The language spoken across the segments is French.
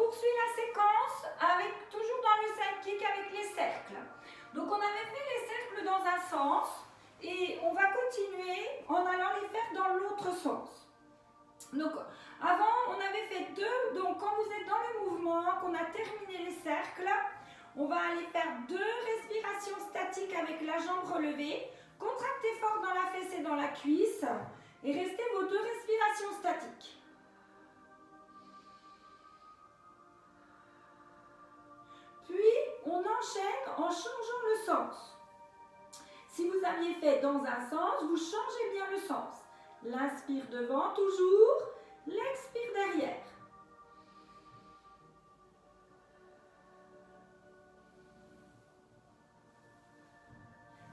poursuit la séquence avec toujours dans le sidekick avec les cercles. Donc on avait fait les cercles dans un sens et on va continuer en allant les faire dans l'autre sens. Donc avant on avait fait 2, donc quand vous êtes dans le mouvement, qu'on a terminé les cercles, on va aller faire 2 respirations statiques avec la jambe relevée. Contractez fort dans la fesse et dans la cuisse et restez vos 2 respirations statiques. Puis on enchaîne en changeant le sens. Si vous aviez fait dans un sens, vous changez bien le sens. L'inspire devant toujours, l'expire derrière.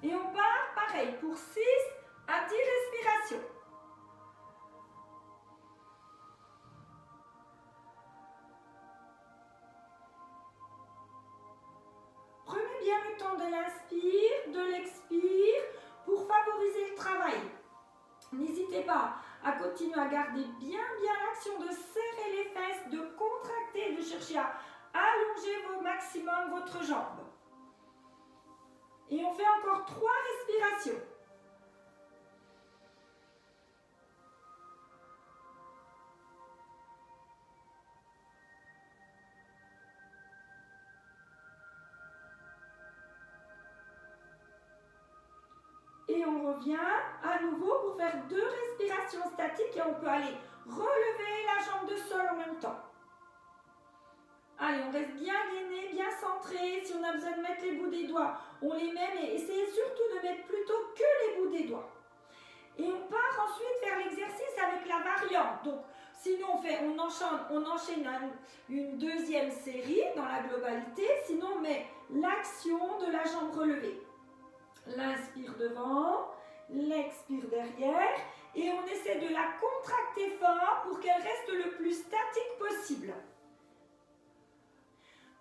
Et on part pareil pour 6 à 10 respirations. Prenez bien le temps de l'inspire, de l'expire pour favoriser le travail. N'hésitez pas à continuer à garder bien l'action de serrer les fesses, de contracter, de chercher à allonger au maximum votre jambe. Et on fait encore 3 respirations. Et on revient à nouveau pour faire 2 respirations statiques et on peut aller relever la jambe de sol en même temps. Allez, on reste bien gainé, bien centré. Si on a besoin de mettre les bouts des doigts, on les met, mais essayez surtout de mettre plutôt que les bouts des doigts. Et on part ensuite faire l'exercice avec la variante. Donc, sinon on enchaîne une deuxième série dans la globalité. Sinon, on met l'action de la jambe relevée. L'inspire devant, l'expire derrière. Et on essaie de la contracter fort pour qu'elle reste le plus statique possible.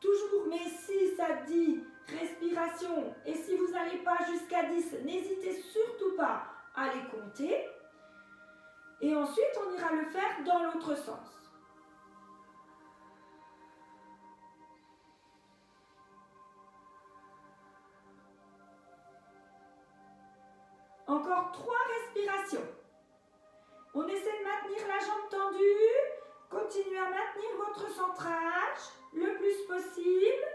Toujours mes 6 à 10 respirations. Et si vous n'allez pas jusqu'à 10, n'hésitez surtout pas à les compter. Et ensuite, on ira le faire dans l'autre sens. Encore 3 respirations. On essaie de maintenir la jambe tendue. Continuez à maintenir votre centrage le plus possible.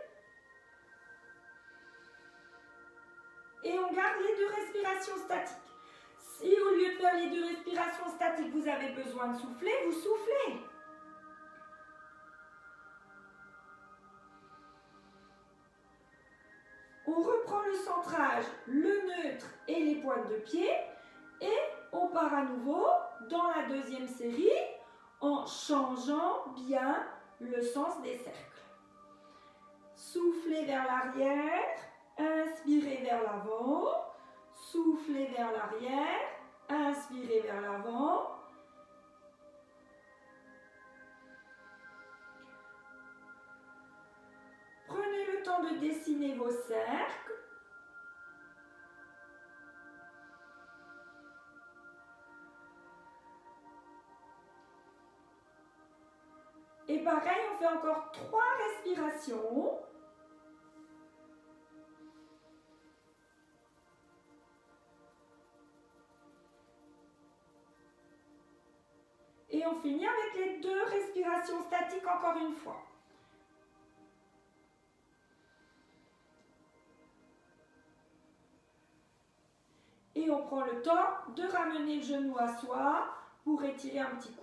Et on garde les 2 respirations statiques. Si au lieu de faire les 2 respirations statiques, vous avez besoin de souffler, vous soufflez. On reprend le centrage, le neutre et les pointes de pied. Et on part à nouveau dans la deuxième série en changeant bien le sens des cercles. Soufflez vers l'arrière, inspirez vers l'avant, soufflez vers l'arrière, inspirez vers l'avant. Prenez le temps de dessiner vos cercles. Et pareil, on fait encore 3 respirations. Et on finit avec les 2 respirations statiques encore une fois. Et on prend le temps de ramener le genou à soi pour étirer un petit coup.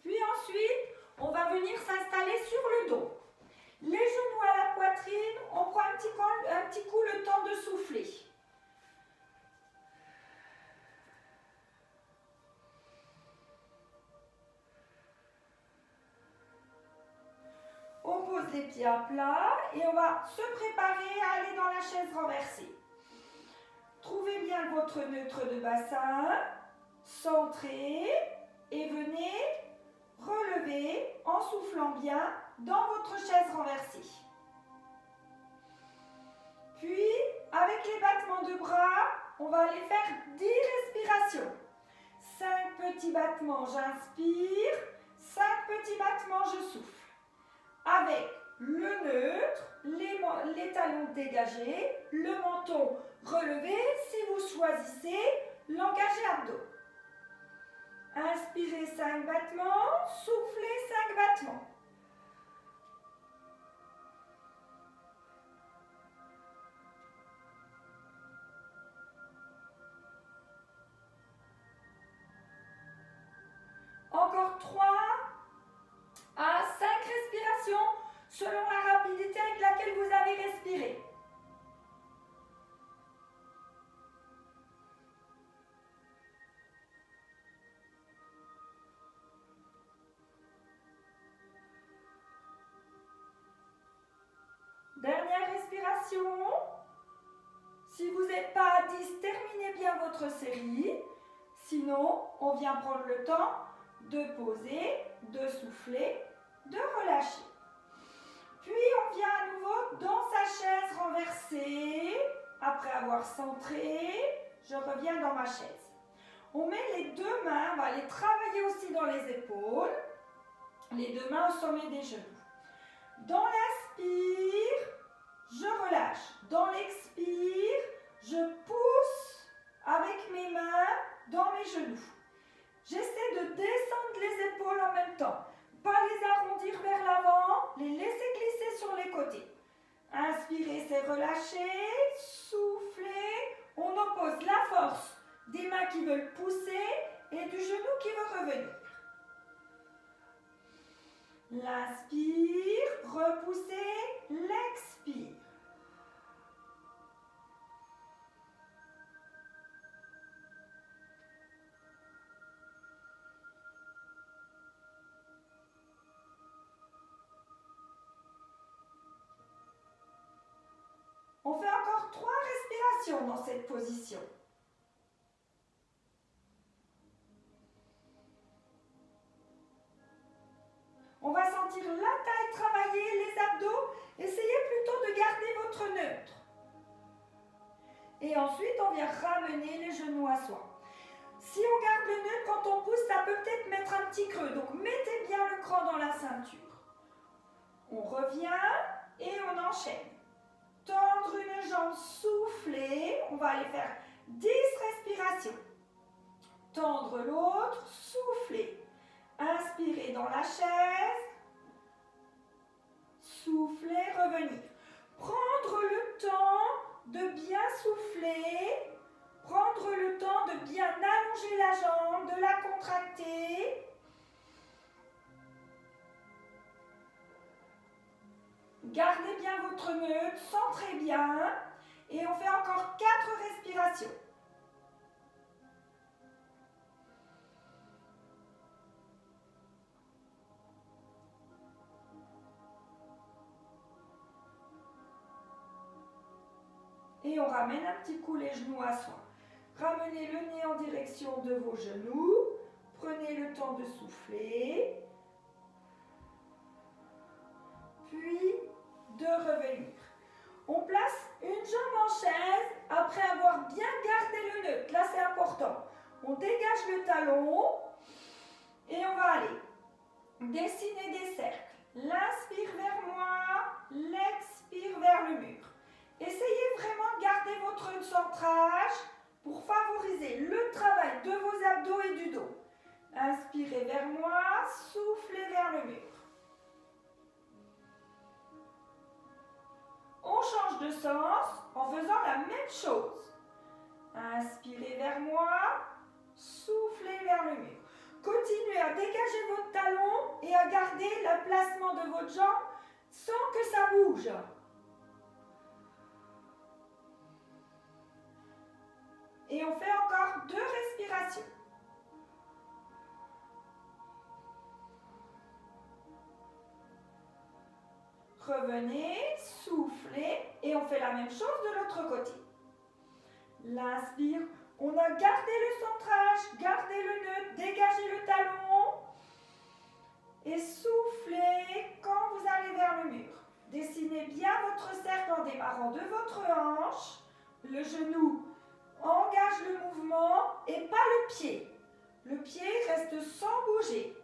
Puis ensuite, on va venir s'installer sur le dos. Les genoux à la poitrine, on prend un petit coup le temps de souffler. On pose les pieds à plat et on va se préparer à aller dans la chaise renversée. Trouvez bien votre neutre de bassin, centrez et venez relever en soufflant bien dans votre chaise renversée. Puis, avec les battements de bras, on va aller faire 10 respirations. 5 petits battements, j'inspire. 5 petits battements, je souffle. Avec le neutre, les talons dégagés, le menton relevé. Si vous choisissez, l'engagé abdos. Inspirez 5 battements, soufflez 5 battements. Encore 3 à 5 respirations selon la rapidité avec laquelle vous avez respiré. Dernière respiration. Si vous n'êtes pas à 10, terminez bien votre série. Sinon, on vient prendre le temps de poser, de souffler, de relâcher. Puis on vient à nouveau dans sa chaise renversée. Après avoir centré, je reviens dans ma chaise. On met les deux mains, on va aller travailler aussi dans les épaules. Les deux mains au sommet des genoux. Dans l'inspire, je relâche. Dans l'expire, je pousse avec mes mains dans mes genoux. J'essaie de descendre les épaules en même temps. Pas les arrondir vers l'avant, les laisser glisser sur les côtés. Inspirez, c'est relâcher. Soufflez. On oppose la force des mains qui veulent pousser et du genou qui veut revenir. L'inspire, repoussez, l'expire. On fait encore 3 respirations dans cette position. On va sentir la taille travailler, les abdos. Essayez plutôt de garder votre neutre. Et ensuite, on vient ramener les genoux à soi. Si on garde le neutre, quand on pousse, ça peut peut-être mettre un petit creux. Donc, mettez bien le cran dans la ceinture. On revient et on enchaîne. Tendre une jambe, souffler. On va aller faire 10 respirations. Tendre l'autre, souffler. Inspirez dans la chaise. Souffler, revenir. Prendre le temps de bien souffler. Prendre le temps de bien allonger la jambe, de la contracter. Gardez bien votre neutre, centrez bien. Et on fait encore 4 respirations. Et on ramène un petit coup les genoux à soi. Ramenez le nez en direction de vos genoux. Prenez le temps de souffler. Puis de revenir. On place une jambe en chaise après avoir bien gardé le neutre. Là, c'est important. On dégage le talon et on va aller dessiner des cercles. L'inspire vers moi, l'expire vers le mur. Essayez vraiment de garder votre centrage pour favoriser le travail de vos abdos et du dos. Inspirez vers moi, soufflez vers le mur. On change de sens en faisant la même chose. Inspirez vers moi, soufflez vers le mur. Continuez à dégager votre talon et à garder le placement de votre jambe sans que ça bouge. Et on fait encore 2 respirations. Revenez, soufflez et on fait la même chose de l'autre côté. L'inspire, on a gardé le centrage, gardé le neutre, dégagé le talon. Et soufflez quand vous allez vers le mur. Dessinez bien votre cercle en démarrant de votre hanche. Le genou engage le mouvement et pas le pied. Le pied reste sans bouger.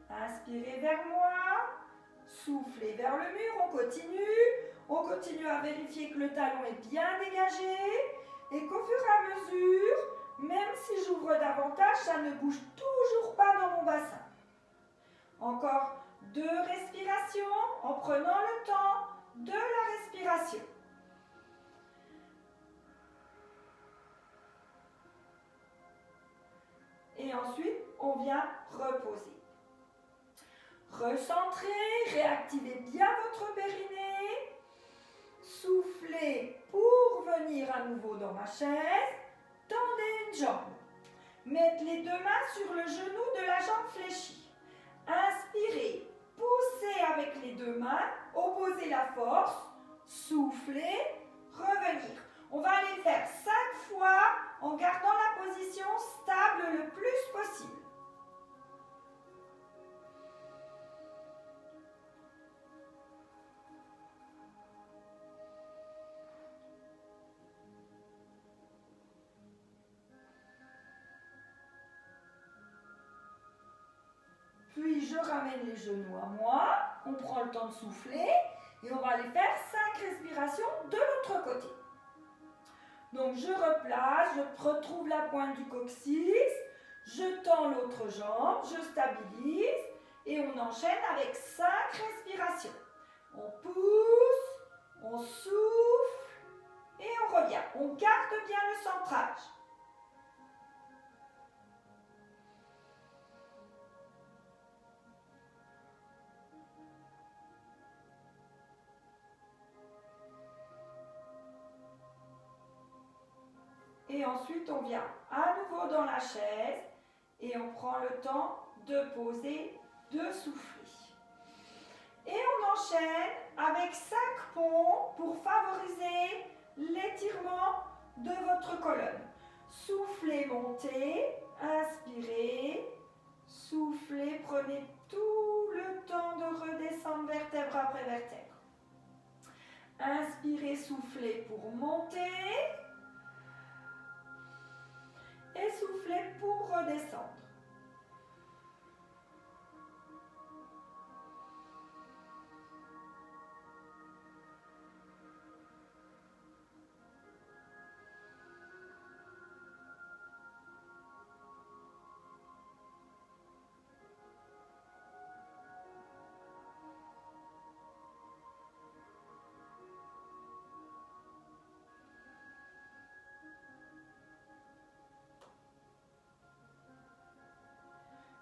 Inspirez vers moi. Soufflez vers le mur. On continue. On continue à vérifier que le talon est bien dégagé. Et qu'au fur et à mesure, même si j'ouvre davantage, ça ne bouge toujours pas dans mon bassin. Encore 2 respirations en prenant le temps de la respiration. Et ensuite, on vient reposer. Recentrez, réactivez bien votre périnée. Soufflez pour venir à nouveau dans ma chaise. Tendez une jambe. Mettez les 2 mains sur le genou de la jambe fléchie. Inspirez, poussez avec les 2 mains, opposez la force, soufflez, revenir. On va aller faire 5 fois en gardant la position stable le plus possible. Puis je ramène les genoux à moi, on prend le temps de souffler et on va aller faire 5 respirations de l'autre côté. Donc je replace, je retrouve la pointe du coccyx, je tends l'autre jambe, je stabilise et on enchaîne avec 5 respirations. On pousse, on souffle et on revient. On garde bien le centrage. Et ensuite, on vient à nouveau dans la chaise et on prend le temps de poser, de souffler. Et on enchaîne avec 5 ponts pour favoriser l'étirement de votre colonne. Soufflez, montez, inspirez, soufflez, prenez tout le temps de redescendre vertèbre après vertèbre. Inspirez, soufflez pour monter. Et soufflez pour redescendre.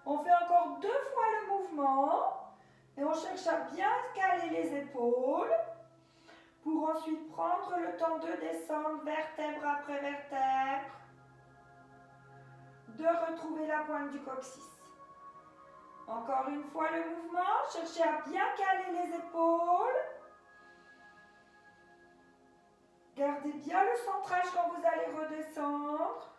On fait encore 2 fois le mouvement et on cherche à bien caler les épaules pour ensuite prendre le temps de descendre vertèbre après vertèbre, de retrouver la pointe du coccyx. Encore une fois le mouvement, cherchez à bien caler les épaules. Gardez bien le centrage quand vous allez redescendre.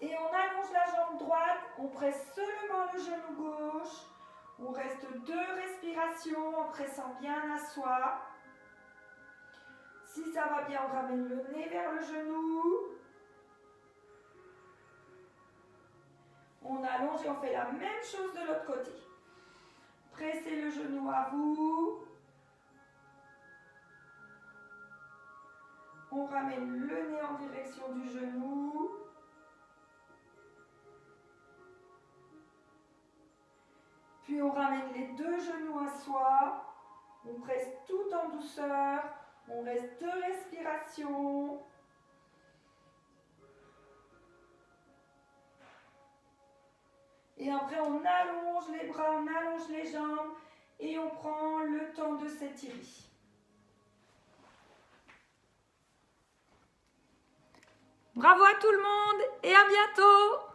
Et on allonge la jambe droite, on presse seulement le genou gauche. On reste 2 respirations en pressant bien à soi. Si ça va bien, on ramène le nez vers le genou. On allonge et on fait la même chose de l'autre côté. Pressez le genou à vous. On ramène le nez en direction du genou. Puis on ramène les 2 genoux à soi. On presse tout en douceur. On reste 2 respirations. Et après, on allonge les bras, on allonge les jambes et on prend le temps de s'étirer. Bravo à tout le monde et à bientôt!